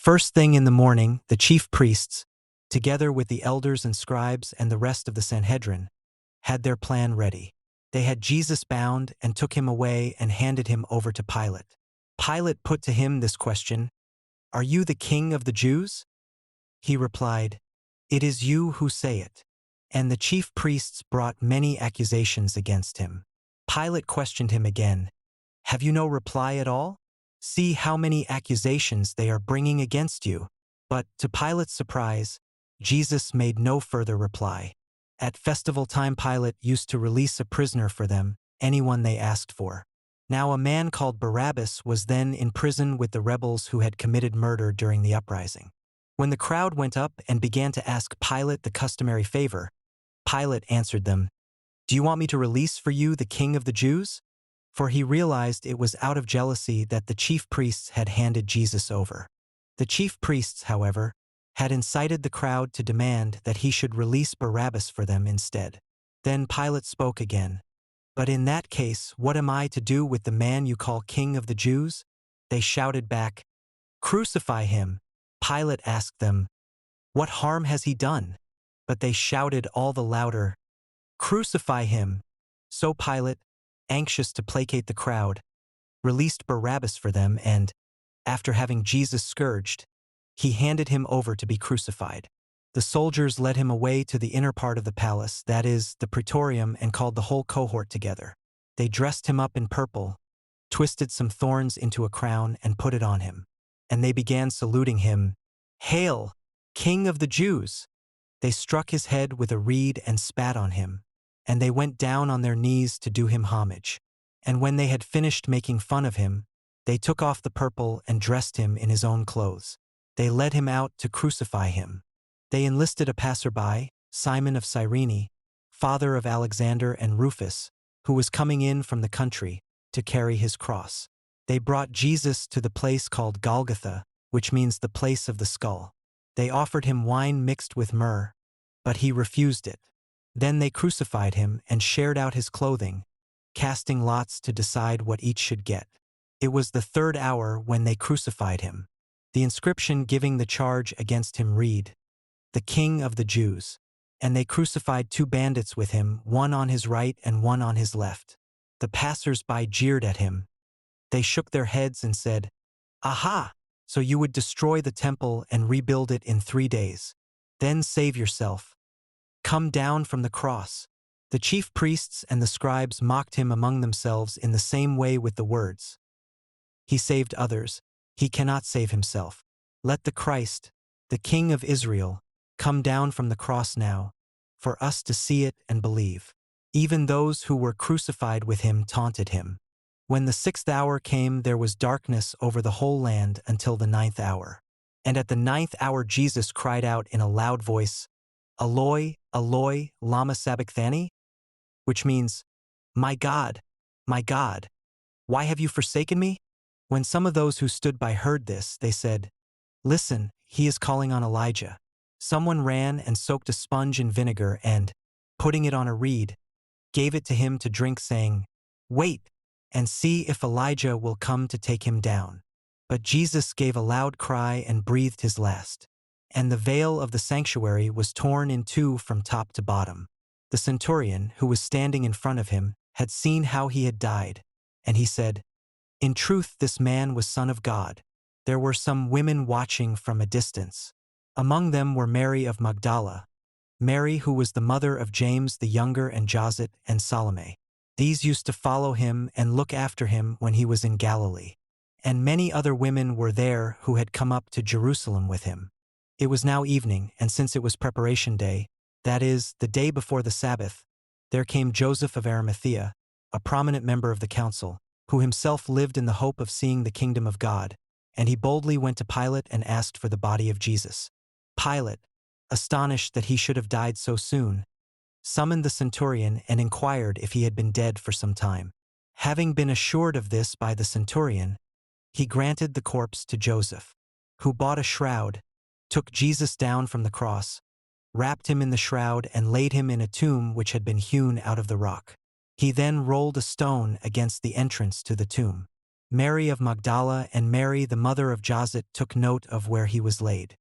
First thing in the morning, the chief priests, together with the elders and scribes and the rest of the Sanhedrin, had their plan ready. They had Jesus bound and took him away and handed him over to Pilate. Pilate put to him this question, "Are you the king of the Jews?" He replied, "It is you who say it." And the chief priests brought many accusations against him. Pilate questioned him again, "Have you no reply at all? See how many accusations they are bringing against you." But, to Pilate's surprise, Jesus made no further reply. At festival time, Pilate used to release a prisoner for them, anyone they asked for. Now a man called Barabbas was then in prison with the rebels who had committed murder during the uprising. When the crowd went up and began to ask Pilate the customary favor, Pilate answered them, "Do you want me to release for you the king of the Jews?" For he realized it was out of jealousy that the chief priests had handed Jesus over. The chief priests, however, had incited the crowd to demand that he should release Barabbas for them instead. Then Pilate spoke again. "But in that case, what am I to do with the man you call king of the Jews?" They shouted back, "Crucify him." Pilate asked them, "What harm has he done?" But they shouted all the louder, "Crucify him." So Pilate, anxious to placate the crowd, released Barabbas for them and, after having Jesus scourged, he handed him over to be crucified. The soldiers led him away to the inner part of the palace, that is, the praetorium, and called the whole cohort together. They dressed him up in purple, twisted some thorns into a crown, and put it on him. And they began saluting him, "Hail, King of the Jews!" They struck his head with a reed and spat on him, and they went down on their knees to do him homage. And when they had finished making fun of him, they took off the purple and dressed him in his own clothes. They led him out to crucify him. They enlisted a passerby, Simon of Cyrene, father of Alexander and Rufus, who was coming in from the country, to carry his cross. They brought Jesus to the place called Golgotha, which means the place of the skull. They offered him wine mixed with myrrh, but he refused it. Then they crucified him and shared out his clothing, casting lots to decide what each should get. It was the third hour when they crucified him. The inscription giving the charge against him read, "The King of the Jews." And they crucified two bandits with him, one on his right and one on his left. The passers-by jeered at him. They shook their heads and said, "Aha! So you would destroy the temple and rebuild it in 3 days. Then save yourself. Come down from the cross." The chief priests and the scribes mocked him among themselves in the same way with the words, "He saved others, he cannot save himself. Let the Christ, the King of Israel, come down from the cross now, for us to see it and believe." Even those who were crucified with him taunted him. When the 6th hour came, there was darkness over the whole land until the 9th hour. And at the 9th hour Jesus cried out in a loud voice, "Eloi, Eloi, lama sabachthani?" Which means, my God, why have you forsaken me?" When some of those who stood by heard this, they said, "Listen, he is calling on Elijah." Someone ran and soaked a sponge in vinegar and, putting it on a reed, gave it to him to drink, saying, "Wait, and see if Elijah will come to take him down." But Jesus gave a loud cry and breathed his last. And the veil of the sanctuary was torn in two from top to bottom. The centurion, who was standing in front of him, had seen how he had died, and he said, "In truth, this man was Son of God." There were some women watching from a distance. Among them were Mary of Magdala, Mary who was the mother of James the younger and Joseph and Salome. These used to follow him and look after him when he was in Galilee. And many other women were there who had come up to Jerusalem with him. It was now evening, and since it was preparation day, that is, the day before the Sabbath, there came Joseph of Arimathea, a prominent member of the council, who himself lived in the hope of seeing the kingdom of God, and he boldly went to Pilate and asked for the body of Jesus. Pilate, astonished that he should have died so soon, summoned the centurion and inquired if he had been dead for some time. Having been assured of this by the centurion, he granted the corpse to Joseph, who bought a shroud, took Jesus down from the cross, wrapped him in the shroud, and laid him in a tomb which had been hewn out of the rock. He then rolled a stone against the entrance to the tomb. Mary of Magdala and Mary the mother of Joseph took note of where he was laid.